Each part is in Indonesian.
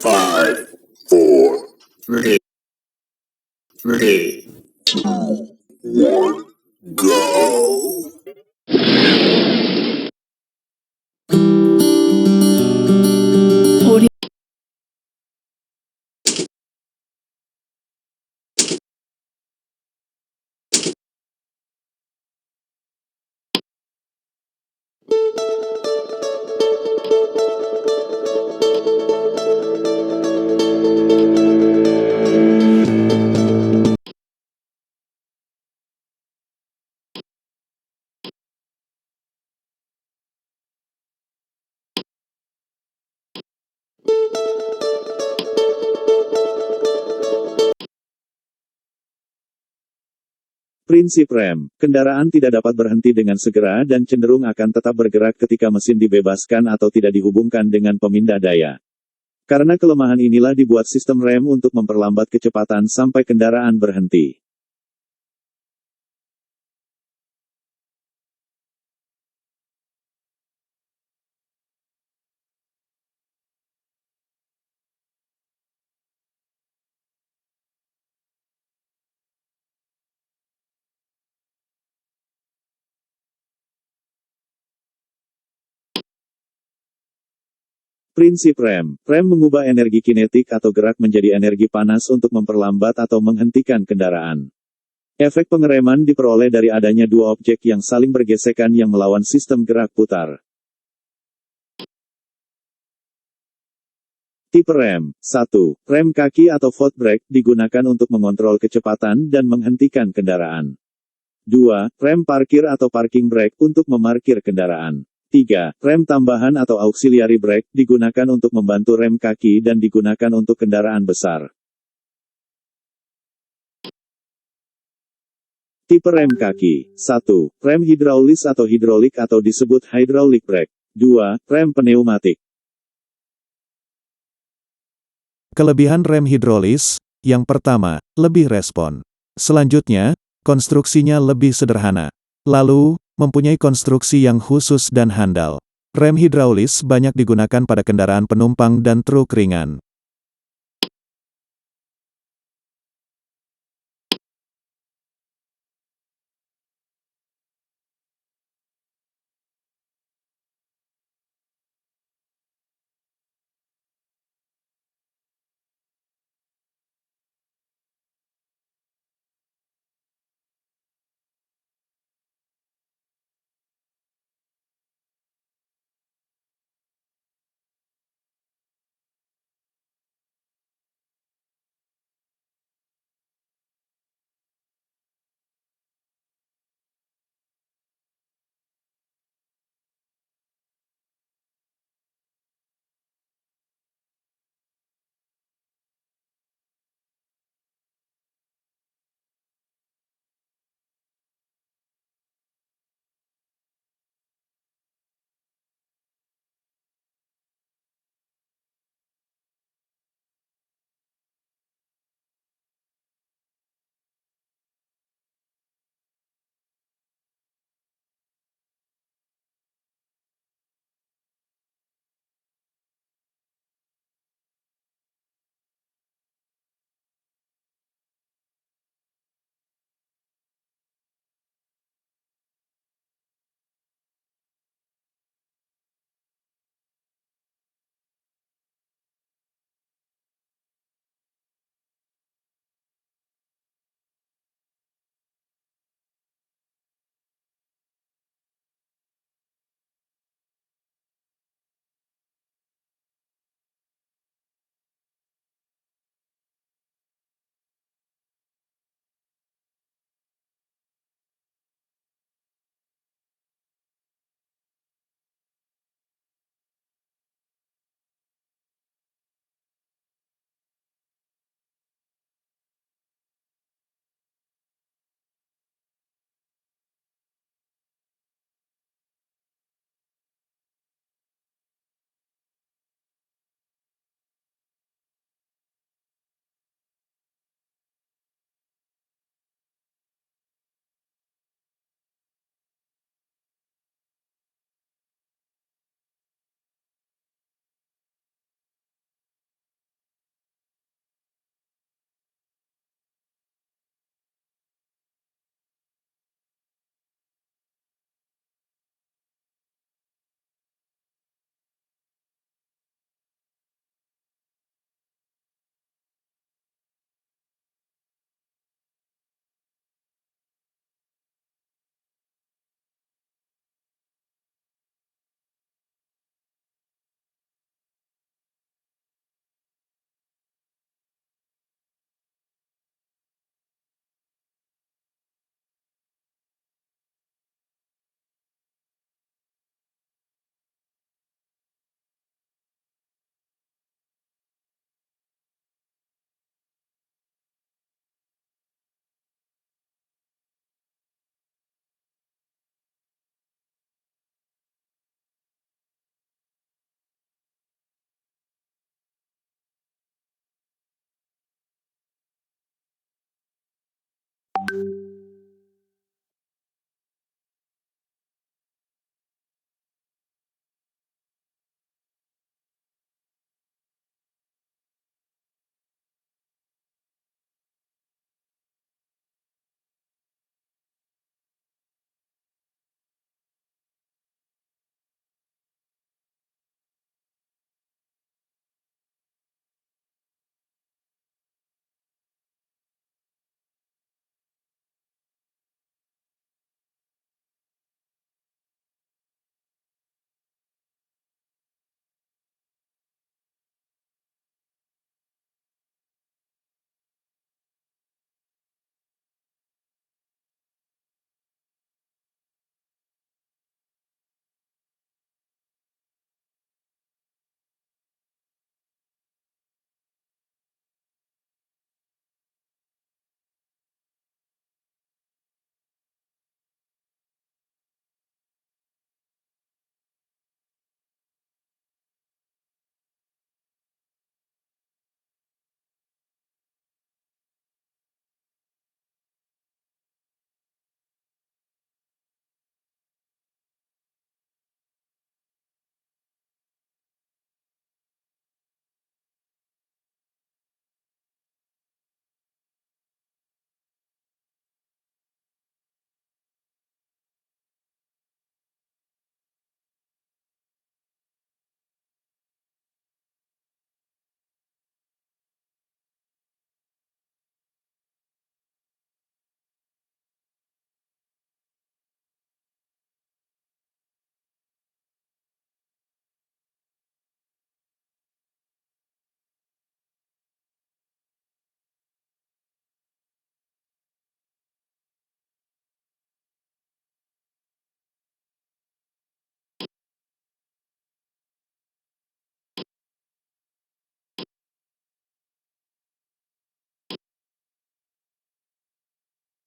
5, 4, 3, 2, 1, go! Prinsip rem, kendaraan tidak dapat berhenti dengan segera dan cenderung akan tetap bergerak ketika mesin dibebaskan atau tidak dihubungkan dengan pemindah daya. Karena kelemahan inilah dibuat sistem rem untuk memperlambat kecepatan sampai kendaraan berhenti. Prinsip rem, rem mengubah energi kinetik atau gerak menjadi energi panas untuk memperlambat atau menghentikan kendaraan. Efek pengereman diperoleh dari adanya dua objek yang saling bergesekan yang melawan sistem gerak putar. Tipe rem, 1. Rem kaki atau foot brake digunakan untuk mengontrol kecepatan dan menghentikan kendaraan. 2. Rem parkir atau parking brake untuk memarkir kendaraan. 3. Rem tambahan atau auxiliary brake digunakan untuk membantu rem kaki dan digunakan untuk kendaraan besar. Tipe rem kaki, 1. Rem hidraulis atau hidrolik atau disebut hydraulic brake. 2. Rem pneumatik. Kelebihan rem hidrolis, yang pertama, lebih respon. Selanjutnya, konstruksinya lebih sederhana. Lalu, mempunyai konstruksi yang khusus dan handal. Rem hidraulis banyak digunakan pada kendaraan penumpang dan truk ringan.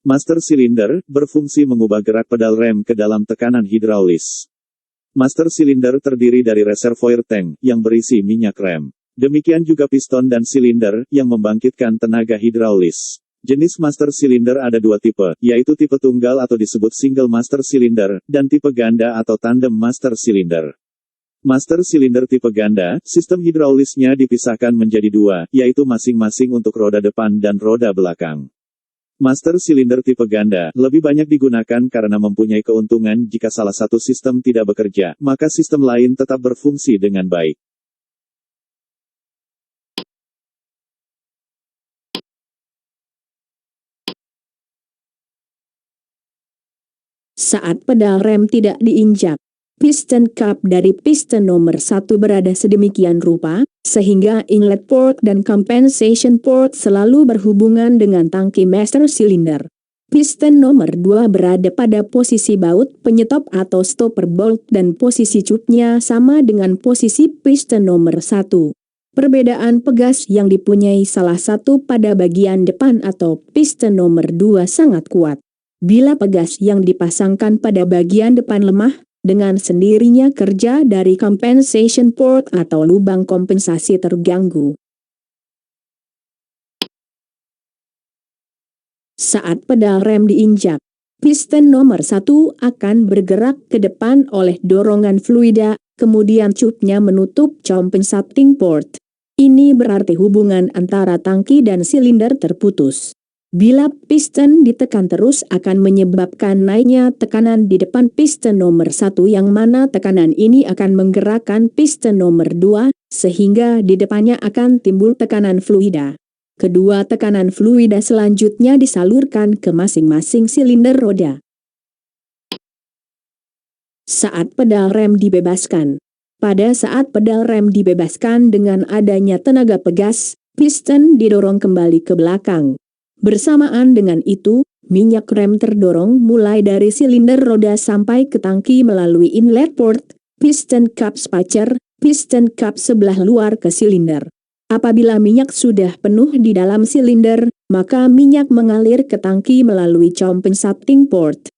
Master Cylinder berfungsi mengubah gerak pedal rem ke dalam tekanan hidraulis. Master Cylinder terdiri dari reservoir tank yang berisi minyak rem. Demikian juga piston dan silinder yang membangkitkan tenaga hidraulis. Jenis Master Cylinder ada dua tipe, yaitu tipe tunggal atau disebut single Master Cylinder, dan tipe ganda atau tandem Master Cylinder. Master Cylinder tipe ganda, sistem hidraulisnya dipisahkan menjadi dua, yaitu masing-masing untuk roda depan dan roda belakang. Master Cylinder tipe ganda lebih banyak digunakan karena mempunyai keuntungan jika salah satu sistem tidak bekerja, maka sistem lain tetap berfungsi dengan baik. Saat pedal rem tidak diinjak, piston cup dari piston nomor 1 berada sedemikian rupa, sehingga inlet port dan compensation port selalu berhubungan dengan tangki master cylinder. Piston nomor 2 berada pada posisi baut penyetop atau stopper bolt dan posisi cupnya sama dengan posisi piston nomor 1. Perbedaan pegas yang dipunyai salah satu pada bagian depan atau piston nomor 2 sangat kuat. Bila pegas yang dipasangkan pada bagian depan lemah, dengan sendirinya kerja dari compensation port atau lubang kompensasi terganggu. Saat pedal rem diinjak, piston nomor 1 akan bergerak ke depan oleh dorongan fluida, kemudian cupnya menutup compensating port. Ini berarti hubungan antara tangki dan silinder terputus. Bila piston ditekan terus akan menyebabkan naiknya tekanan di depan piston nomor 1 yang mana tekanan ini akan menggerakkan piston nomor 2, sehingga di depannya akan timbul tekanan fluida. Kedua tekanan fluida selanjutnya disalurkan ke masing-masing silinder roda. Saat pedal rem dibebaskan. Pada saat pedal rem dibebaskan dengan adanya tenaga pegas, piston didorong kembali ke belakang. Bersamaan dengan itu, minyak rem terdorong mulai dari silinder roda sampai ke tangki melalui inlet port, piston cup spacer, piston cup sebelah luar ke silinder. Apabila minyak sudah penuh di dalam silinder, maka minyak mengalir ke tangki melalui compensating port.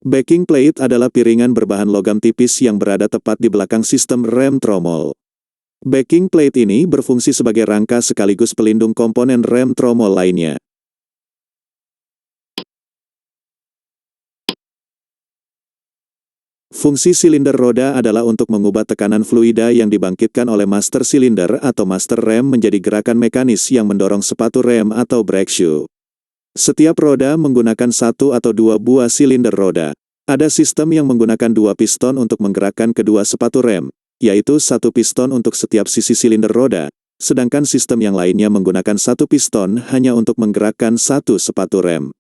Backing plate adalah piringan berbahan logam tipis yang berada tepat di belakang sistem rem tromol. Backing plate ini berfungsi sebagai rangka sekaligus pelindung komponen rem tromol lainnya. Fungsi silinder roda adalah untuk mengubah tekanan fluida yang dibangkitkan oleh master silinder atau master rem menjadi gerakan mekanis yang mendorong sepatu rem atau brake shoe. Setiap roda menggunakan satu atau dua buah silinder roda. Ada sistem yang menggunakan dua piston untuk menggerakkan kedua sepatu rem, yaitu satu piston untuk setiap sisi silinder roda, sedangkan sistem yang lainnya menggunakan satu piston hanya untuk menggerakkan satu sepatu rem.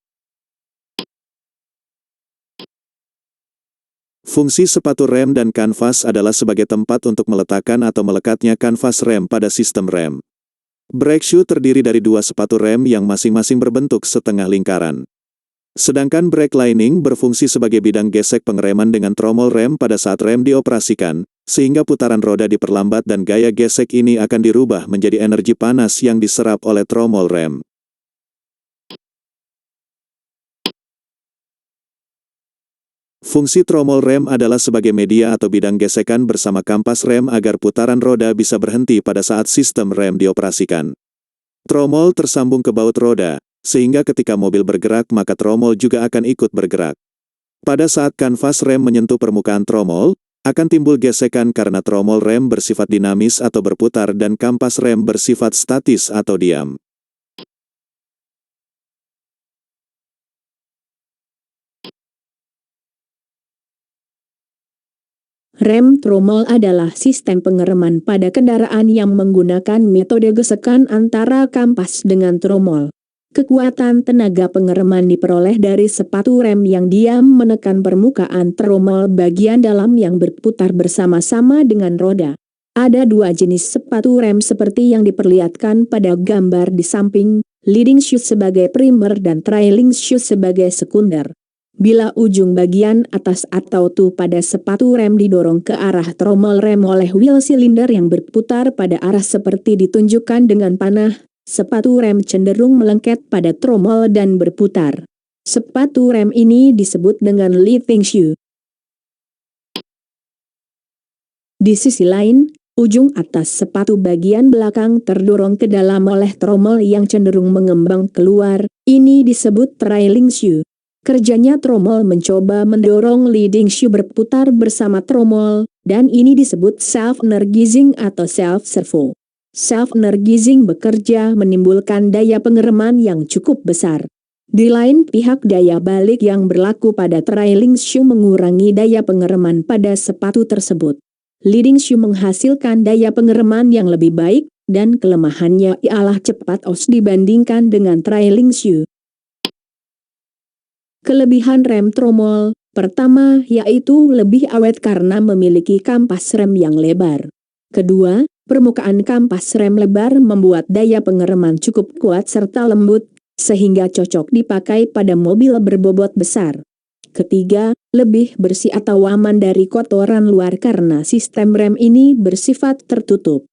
Fungsi sepatu rem dan kanvas adalah sebagai tempat untuk meletakkan atau melekatnya kanvas rem pada sistem rem. Brake shoe terdiri dari dua sepatu rem yang masing-masing berbentuk setengah lingkaran. Sedangkan brake lining berfungsi sebagai bidang gesek pengereman dengan tromol rem pada saat rem dioperasikan, sehingga putaran roda diperlambat dan gaya gesek ini akan dirubah menjadi energi panas yang diserap oleh tromol rem. Fungsi tromol rem adalah sebagai media atau bidang gesekan bersama kampas rem agar putaran roda bisa berhenti pada saat sistem rem dioperasikan. Tromol tersambung ke baut roda, sehingga ketika mobil bergerak maka tromol juga akan ikut bergerak. Pada saat kanvas rem menyentuh permukaan tromol, akan timbul gesekan karena tromol rem bersifat dinamis atau berputar dan kampas rem bersifat statis atau diam. Rem tromol adalah sistem pengereman pada kendaraan yang menggunakan metode gesekan antara kampas dengan tromol. Kekuatan tenaga pengereman diperoleh dari sepatu rem yang diam menekan permukaan tromol bagian dalam yang berputar bersama-sama dengan roda. Ada dua jenis sepatu rem seperti yang diperlihatkan pada gambar di samping, leading shoe sebagai primer dan trailing shoe sebagai sekunder. Bila ujung bagian atas atau tuh pada sepatu rem didorong ke arah tromol rem oleh wheel silinder yang berputar pada arah seperti ditunjukkan dengan panah, sepatu rem cenderung melengket pada tromol dan berputar. Sepatu rem ini disebut dengan leading shoe. Di sisi lain, ujung atas sepatu bagian belakang terdorong ke dalam oleh tromol yang cenderung mengembang keluar, ini disebut trailing shoe. Kerjanya tromol mencoba mendorong leading shoe berputar bersama tromol, dan ini disebut self-energizing atau self-servo. Self-energizing bekerja menimbulkan daya pengereman yang cukup besar. Di lain pihak daya balik yang berlaku pada trailing shoe mengurangi daya pengereman pada sepatu tersebut. Leading shoe menghasilkan daya pengereman yang lebih baik, dan kelemahannya ialah cepat os dibandingkan dengan trailing shoe. Kelebihan rem tromol, pertama yaitu lebih awet karena memiliki kampas rem yang lebar. Kedua, permukaan kampas rem lebar membuat daya pengereman cukup kuat serta lembut, sehingga cocok dipakai pada mobil berbobot besar. Ketiga, lebih bersih atau aman dari kotoran luar karena sistem rem ini bersifat tertutup.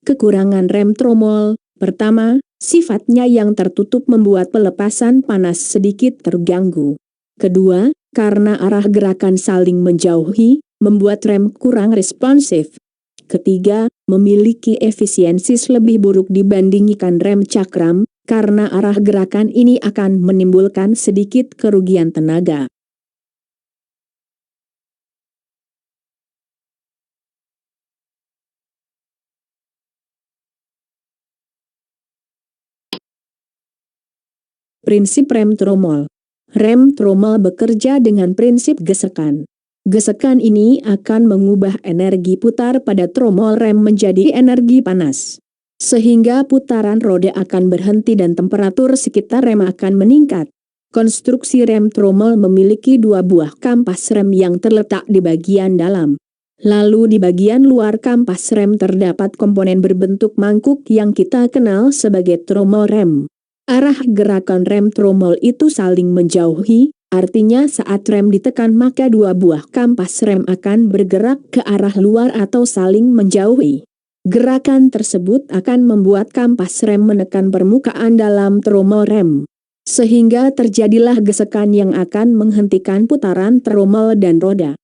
Kekurangan rem tromol, pertama, sifatnya yang tertutup membuat pelepasan panas sedikit terganggu. Kedua, karena arah gerakan saling menjauhi, membuat rem kurang responsif. Ketiga, memiliki efisiensi lebih buruk dibandingkan rem cakram, karena arah gerakan ini akan menimbulkan sedikit kerugian tenaga. Prinsip rem tromol. Rem tromol bekerja dengan prinsip gesekan. Gesekan ini akan mengubah energi putar pada tromol rem menjadi energi panas. Sehingga putaran roda akan berhenti dan temperatur sekitar rem akan meningkat. Konstruksi rem tromol memiliki dua buah kampas rem yang terletak di bagian dalam. Lalu di bagian luar kampas rem terdapat komponen berbentuk mangkuk yang kita kenal sebagai tromol rem. Arah gerakan rem tromol itu saling menjauhi, artinya saat rem ditekan maka dua buah kampas rem akan bergerak ke arah luar atau saling menjauhi. Gerakan tersebut akan membuat kampas rem menekan permukaan dalam tromol rem. sehingga terjadilah gesekan yang akan menghentikan putaran tromol dan roda.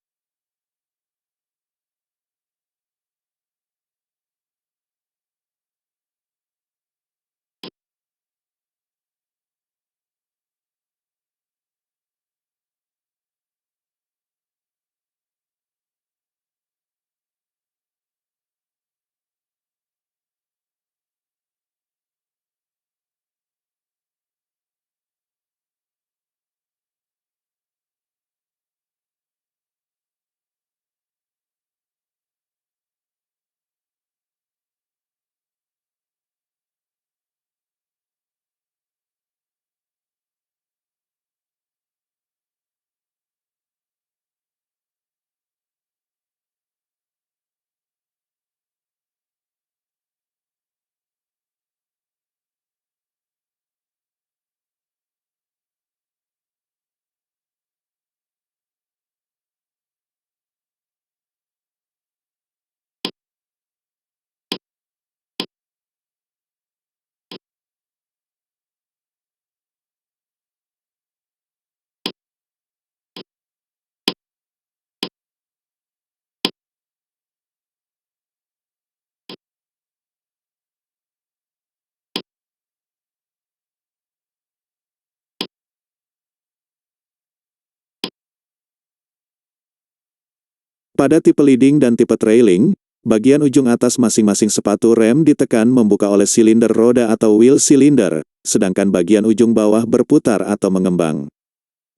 Pada tipe leading dan tipe trailing, bagian ujung atas masing-masing sepatu rem ditekan membuka oleh silinder roda atau wheel cylinder, sedangkan bagian ujung bawah berputar atau mengembang.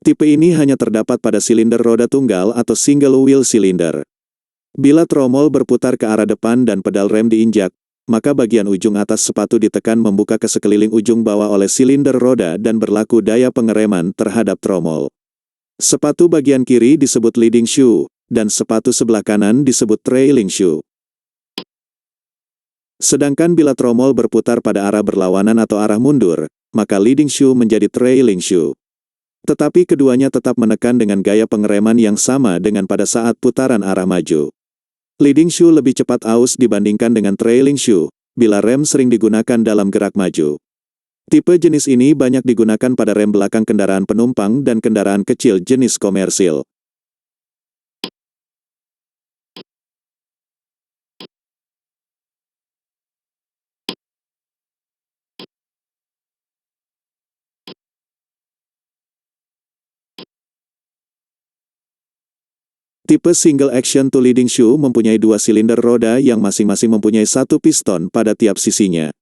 Tipe ini hanya terdapat pada silinder roda tunggal atau single wheel cylinder. Bila tromol berputar ke arah depan dan pedal rem diinjak, maka bagian ujung atas sepatu ditekan membuka ke sekeliling ujung bawah oleh silinder roda dan berlaku daya pengereman terhadap tromol. Sepatu bagian kiri disebut leading shoe, dan sepatu sebelah kanan disebut trailing shoe. Sedangkan bila tromol berputar pada arah berlawanan atau arah mundur, maka leading shoe menjadi trailing shoe. Tetapi keduanya tetap menekan dengan gaya pengereman yang sama dengan pada saat putaran arah maju. Leading shoe lebih cepat aus dibandingkan dengan trailing shoe, bila rem sering digunakan dalam gerak maju. Tipe jenis ini banyak digunakan pada rem belakang kendaraan penumpang dan kendaraan kecil jenis komersil. Tipe single action to leading shoe mempunyai dua silinder roda yang masing-masing mempunyai satu piston pada tiap sisinya.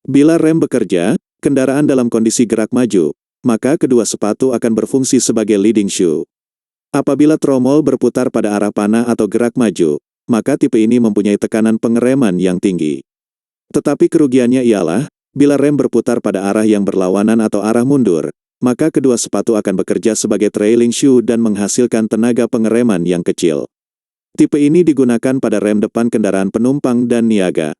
Bila rem bekerja, kendaraan dalam kondisi gerak maju, maka kedua sepatu akan berfungsi sebagai leading shoe. Apabila tromol berputar pada arah panah atau gerak maju, maka tipe ini mempunyai tekanan pengereman yang tinggi. Tetapi kerugiannya ialah, bila rem berputar pada arah yang berlawanan atau arah mundur, maka kedua sepatu akan bekerja sebagai trailing shoe dan menghasilkan tenaga pengereman yang kecil. Tipe ini digunakan pada rem depan kendaraan penumpang dan niaga.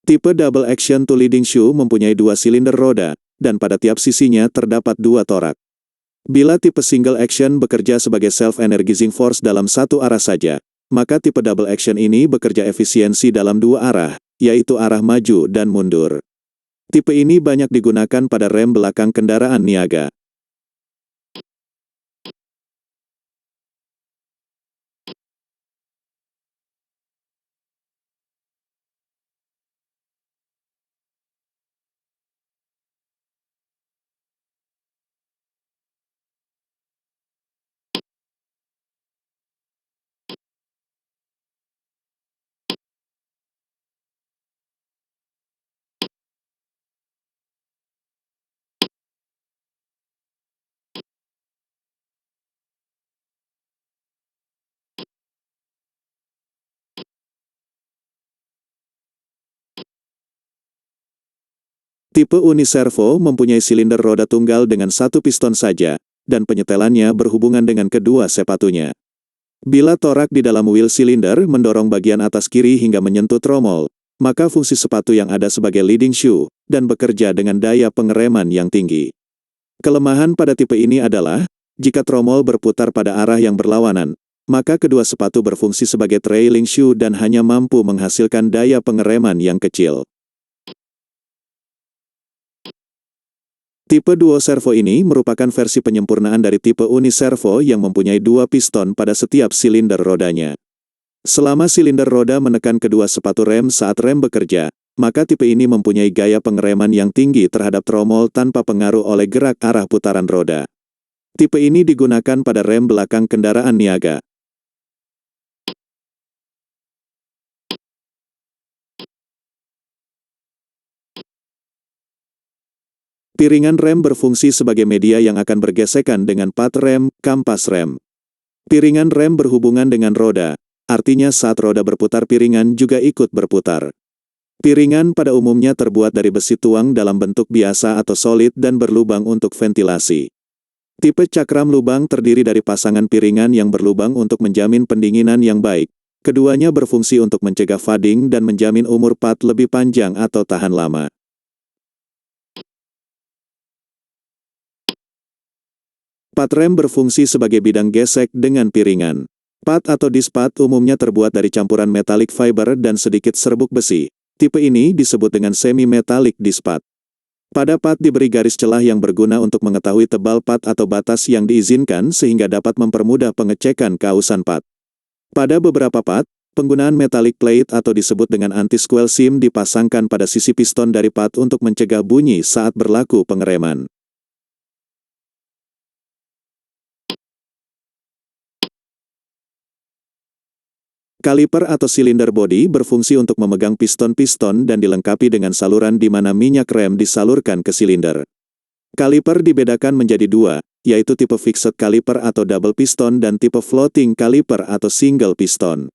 Tipe double action to leading shoe mempunyai dua silinder roda, dan pada tiap sisinya terdapat dua torak. Bila tipe single action bekerja sebagai self-energizing force dalam satu arah saja, maka tipe double action ini bekerja efisiensi dalam dua arah, yaitu arah maju dan mundur. Tipe ini banyak digunakan pada rem belakang kendaraan niaga. Tipe uniservo mempunyai silinder roda tunggal dengan satu piston saja, dan penyetelannya berhubungan dengan kedua sepatunya. Bila torak di dalam wheel cylinder mendorong bagian atas kiri hingga menyentuh tromol, maka fungsi sepatu yang ada sebagai leading shoe, dan bekerja dengan daya pengereman yang tinggi. Kelemahan pada tipe ini adalah, jika tromol berputar pada arah yang berlawanan, maka kedua sepatu berfungsi sebagai trailing shoe dan hanya mampu menghasilkan daya pengereman yang kecil. Tipe duo servo ini merupakan versi penyempurnaan dari tipe uniservo yang mempunyai 2 piston pada setiap silinder rodanya. Selama silinder roda menekan kedua sepatu rem saat rem bekerja, maka tipe ini mempunyai gaya pengereman yang tinggi terhadap tromol tanpa pengaruh oleh gerak arah putaran roda. Tipe ini digunakan pada rem belakang kendaraan niaga. Piringan rem berfungsi sebagai media yang akan bergesekan dengan pad rem, kampas rem. Piringan rem berhubungan dengan roda, artinya saat roda berputar piringan juga ikut berputar. Piringan pada umumnya terbuat dari besi tuang dalam bentuk biasa atau solid dan berlubang untuk ventilasi. Tipe cakram lubang terdiri dari pasangan piringan yang berlubang untuk menjamin pendinginan yang baik. Keduanya berfungsi untuk mencegah fading dan menjamin umur pad lebih panjang atau tahan lama. Pad rem berfungsi sebagai bidang gesek dengan piringan. Pad atau dispad umumnya terbuat dari campuran metalik fiber dan sedikit serbuk besi. Tipe ini disebut dengan semi-metalik dispad. Pada pad diberi garis celah yang berguna untuk mengetahui tebal pad atau batas yang diizinkan sehingga dapat mempermudah pengecekan keausan pad. Pada beberapa pad, penggunaan metallic plate atau disebut dengan anti-squeal seam dipasangkan pada sisi piston dari pad untuk mencegah bunyi saat berlaku pengereman. Kaliper atau silinder bodi berfungsi untuk memegang piston-piston dan dilengkapi dengan saluran di mana minyak rem disalurkan ke silinder. Kaliper dibedakan menjadi 2, yaitu tipe fixed kaliper atau double piston dan tipe floating kaliper atau single piston.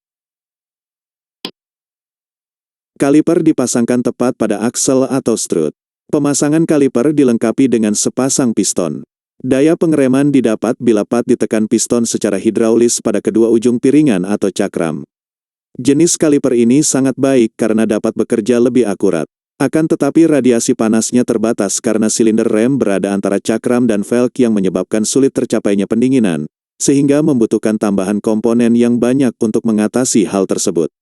Kaliper dipasangkan tepat pada aksel atau strut. Pemasangan kaliper dilengkapi dengan sepasang piston. Daya pengereman didapat bila pad ditekan piston secara hidraulis pada kedua ujung piringan atau cakram. Jenis kaliper ini sangat baik karena dapat bekerja lebih akurat. Akan tetapi radiasi panasnya terbatas karena silinder rem berada antara cakram dan velg yang menyebabkan sulit tercapainya pendinginan, sehingga membutuhkan tambahan komponen yang banyak untuk mengatasi hal tersebut.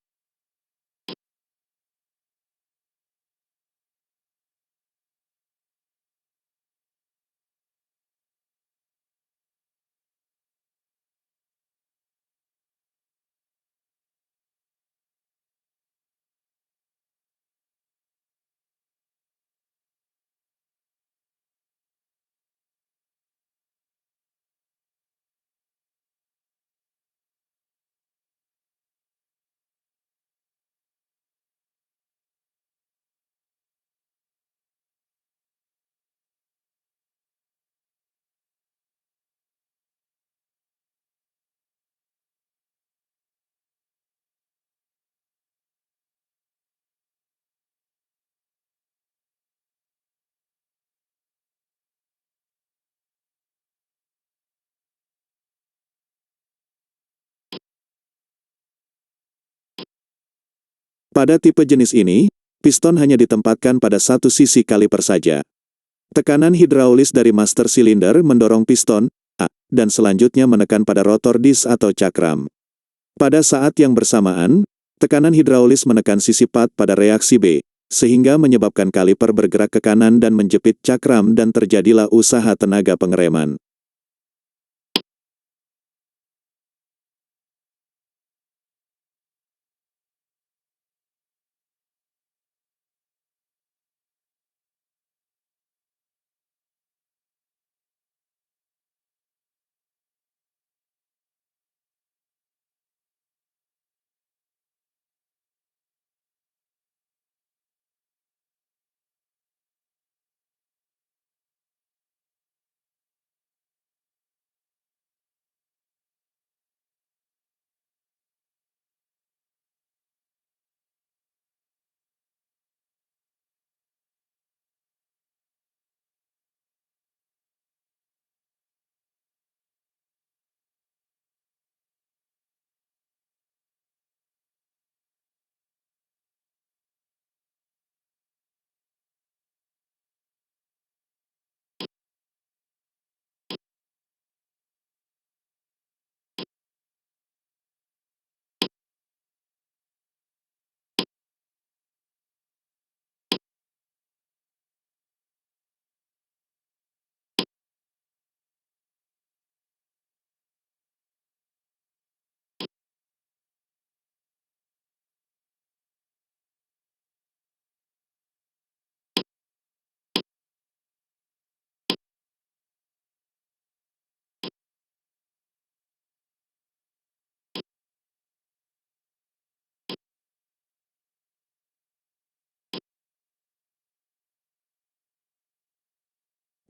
Pada tipe jenis ini, piston hanya ditempatkan pada satu sisi kaliper saja. Tekanan hidraulis dari master silinder mendorong piston A, dan selanjutnya menekan pada rotor disk atau cakram. Pada saat yang bersamaan, tekanan hidraulis menekan sisi pad pada reaksi B, sehingga menyebabkan kaliper bergerak ke kanan dan menjepit cakram dan terjadilah usaha tenaga pengereman.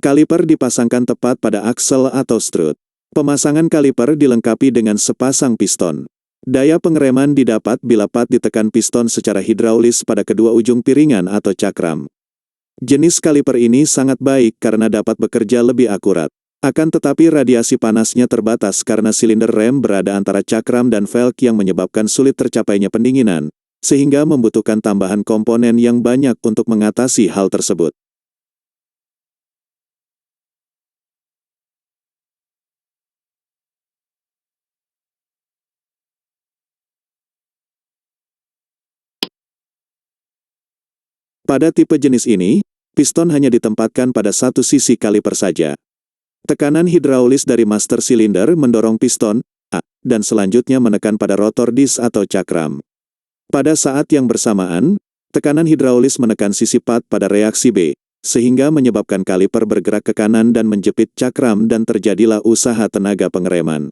Kaliper dipasangkan tepat pada aksel atau strut. Pemasangan kaliper dilengkapi dengan sepasang piston. Daya pengereman didapat bila pad ditekan piston secara hidraulis pada kedua ujung piringan atau cakram. Jenis kaliper ini sangat baik karena dapat bekerja lebih akurat. Akan tetapi radiasi panasnya terbatas karena silinder rem berada antara cakram dan velg yang menyebabkan sulit tercapainya pendinginan, sehingga membutuhkan tambahan komponen yang banyak untuk mengatasi hal tersebut. Pada tipe jenis ini, piston hanya ditempatkan pada satu sisi kaliper saja. Tekanan hidraulis dari master silinder mendorong piston A, dan selanjutnya menekan pada rotor disk atau cakram. Pada saat yang bersamaan, tekanan hidraulis menekan sisi pad pada reaksi B, sehingga menyebabkan kaliper bergerak ke kanan dan menjepit cakram dan terjadilah usaha tenaga pengereman.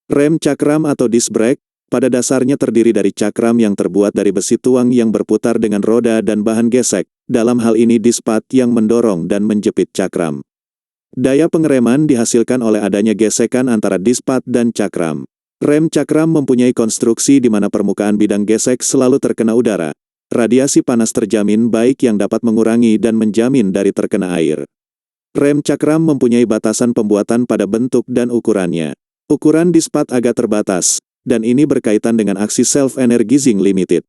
Rem cakram atau disc brake, pada dasarnya terdiri dari cakram yang terbuat dari besi tuang yang berputar dengan roda dan bahan gesek, dalam hal ini disc pad yang mendorong dan menjepit cakram. Daya pengereman dihasilkan oleh adanya gesekan antara disc pad dan cakram. Rem cakram mempunyai konstruksi di mana permukaan bidang gesek selalu terkena udara. Radiasi panas terjamin baik yang dapat mengurangi dan menjamin dari terkena air. Rem cakram mempunyai batasan pembuatan pada bentuk dan ukurannya. Ukuran disc pad agak terbatas, dan ini berkaitan dengan aksi self-energizing limited.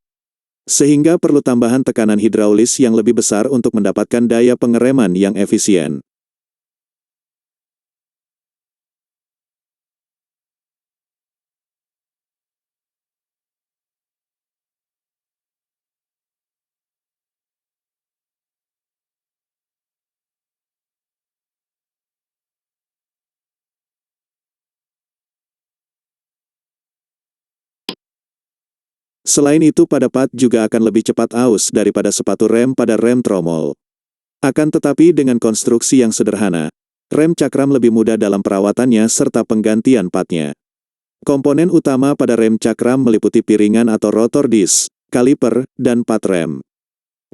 Sehingga perlu tambahan tekanan hidraulis yang lebih besar untuk mendapatkan daya pengereman yang efisien. Selain itu pada pad juga akan lebih cepat aus daripada sepatu rem pada rem tromol. Akan tetapi dengan konstruksi yang sederhana, rem cakram lebih mudah dalam perawatannya serta penggantian padnya. Komponen utama pada rem cakram meliputi piringan atau rotor disk, kaliper, dan pad rem.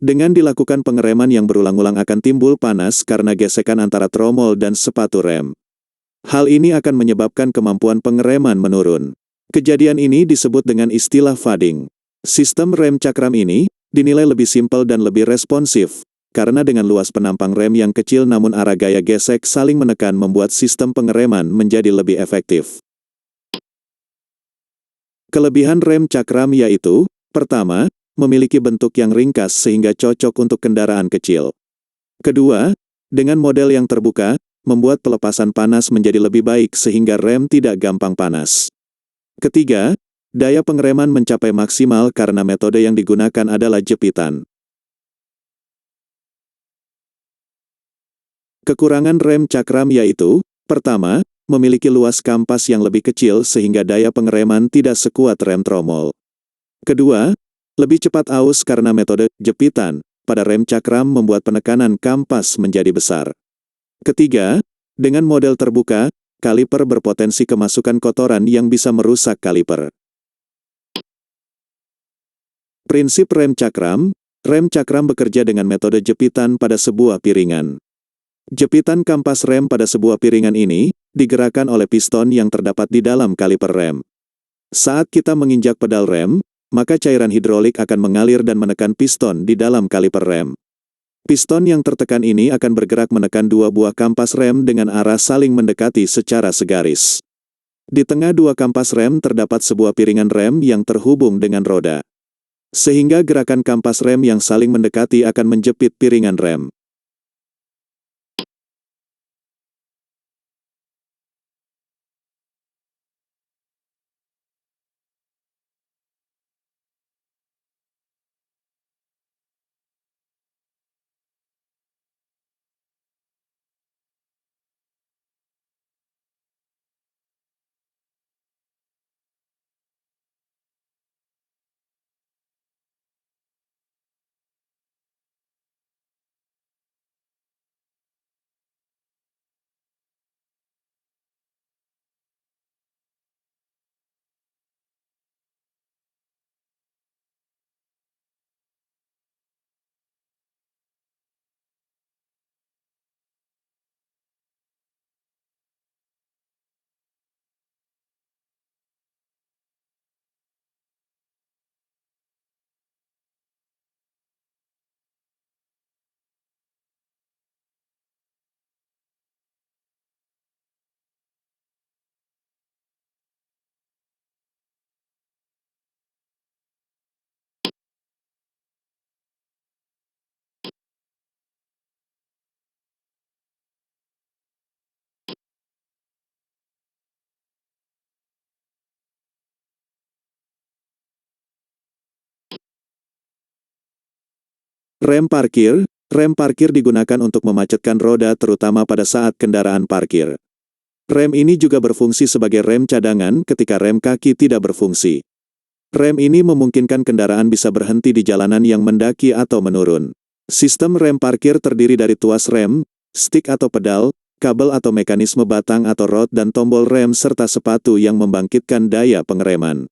Dengan dilakukan pengereman yang berulang-ulang akan timbul panas karena gesekan antara tromol dan sepatu rem. Hal ini akan menyebabkan kemampuan pengereman menurun. Kejadian ini disebut dengan istilah fading. Sistem rem cakram ini dinilai lebih simpel dan lebih responsif, karena dengan luas penampang rem yang kecil namun arah gaya gesek saling menekan membuat sistem pengereman menjadi lebih efektif. Kelebihan rem cakram yaitu, pertama, memiliki bentuk yang ringkas sehingga cocok untuk kendaraan kecil. Kedua, dengan model yang terbuka, membuat pelepasan panas menjadi lebih baik sehingga rem tidak gampang panas. Ketiga, daya pengereman mencapai maksimal karena metode yang digunakan adalah jepitan. Kekurangan rem cakram yaitu, pertama, memiliki luas kampas yang lebih kecil sehingga daya pengereman tidak sekuat rem tromol. Kedua, lebih cepat aus karena metode jepitan pada rem cakram membuat penekanan kampas menjadi besar. Ketiga, dengan model terbuka, kaliper berpotensi kemasukan kotoran yang bisa merusak kaliper. Prinsip rem cakram bekerja dengan metode jepitan pada sebuah piringan. Jepitan kampas rem pada sebuah piringan ini digerakkan oleh piston yang terdapat di dalam kaliper rem. Saat kita menginjak pedal rem, maka cairan hidrolik akan mengalir dan menekan piston di dalam kaliper rem. Piston yang tertekan ini akan bergerak menekan dua buah kampas rem dengan arah saling mendekati secara segaris. Di tengah dua kampas rem terdapat sebuah piringan rem yang terhubung dengan roda. Sehingga gerakan kampas rem yang saling mendekati akan menjepit piringan rem. Rem parkir digunakan untuk memacetkan roda terutama pada saat kendaraan parkir. Rem ini juga berfungsi sebagai rem cadangan ketika rem kaki tidak berfungsi. Rem ini memungkinkan kendaraan bisa berhenti di jalanan yang mendaki atau menurun. Sistem rem parkir terdiri dari tuas rem, stik atau pedal, kabel atau mekanisme batang atau rod dan tombol rem serta sepatu yang membangkitkan daya pengereman.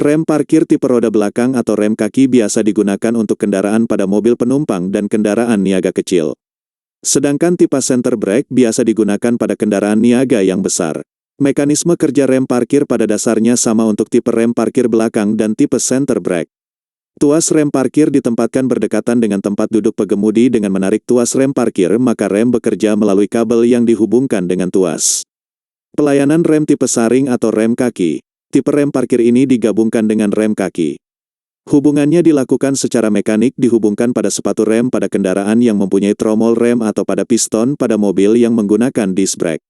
Rem parkir tipe roda belakang atau rem kaki biasa digunakan untuk kendaraan pada mobil penumpang dan kendaraan niaga kecil. Sedangkan tipe center brake biasa digunakan pada kendaraan niaga yang besar. Mekanisme kerja rem parkir pada dasarnya sama untuk tipe rem parkir belakang dan tipe center brake. Tuas rem parkir ditempatkan berdekatan dengan tempat duduk pengemudi dengan menarik tuas rem parkir, maka rem bekerja melalui kabel yang dihubungkan dengan tuas. Pelayanan rem tipe saring atau rem kaki. Tipe rem parkir ini digabungkan dengan rem kaki. Hubungannya dilakukan secara mekanik, dihubungkan pada sepatu rem pada kendaraan yang mempunyai tromol rem atau pada piston pada mobil yang menggunakan disc brake.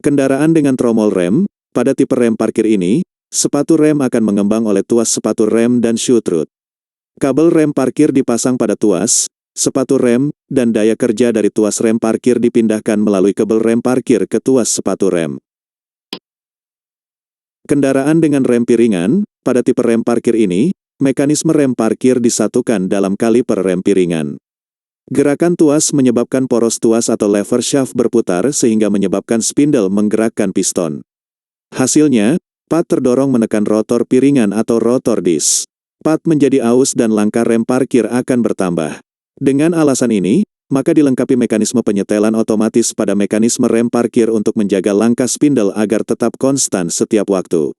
Kendaraan dengan tromol rem, pada tipe rem parkir ini, sepatu rem akan mengembang oleh tuas sepatu rem dan shoe root. Kabel rem parkir dipasang pada tuas, sepatu rem, dan daya kerja dari tuas rem parkir dipindahkan melalui kabel rem parkir ke tuas sepatu rem. Kendaraan dengan rem piringan, pada tipe rem parkir ini, mekanisme rem parkir disatukan dalam kaliper rem piringan. Gerakan tuas menyebabkan poros tuas atau lever shaft berputar sehingga menyebabkan spindle menggerakkan piston. Hasilnya, pad terdorong menekan rotor piringan atau rotor disc. Pad menjadi aus dan langkah rem parkir akan bertambah. Dengan alasan ini, maka dilengkapi mekanisme penyetelan otomatis pada mekanisme rem parkir untuk menjaga langkah spindle agar tetap konstan setiap waktu.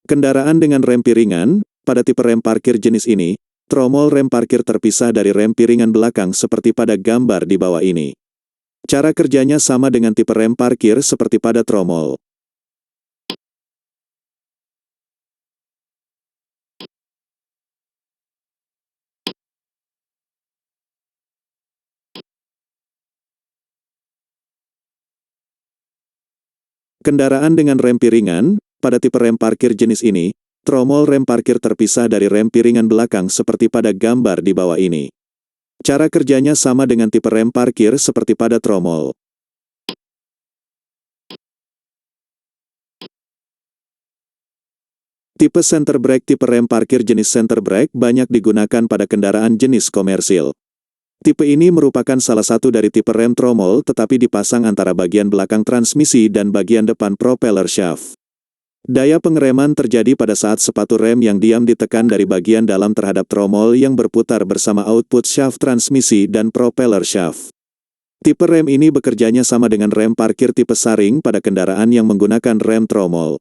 Kendaraan dengan rem piringan, pada tipe rem parkir jenis ini, tromol rem parkir terpisah dari rem piringan belakang seperti pada gambar di bawah ini. Cara kerjanya sama dengan tipe rem parkir seperti pada tromol. Kendaraan dengan rem piringan, pada tipe rem parkir jenis ini, tromol rem parkir terpisah dari rem piringan belakang seperti pada gambar di bawah ini. Cara kerjanya sama dengan tipe rem parkir seperti pada tromol. Tipe center brake. Tipe rem parkir jenis center brake banyak digunakan pada kendaraan jenis komersil. Tipe ini merupakan salah satu dari tipe rem tromol tetapi dipasang antara bagian belakang transmisi dan bagian depan propeller shaft. Daya pengereman terjadi pada saat sepatu rem yang diam ditekan dari bagian dalam terhadap tromol yang berputar bersama output shaft transmisi dan propeller shaft. Tipe rem ini bekerjanya sama dengan rem parkir tipe saring pada kendaraan yang menggunakan rem tromol.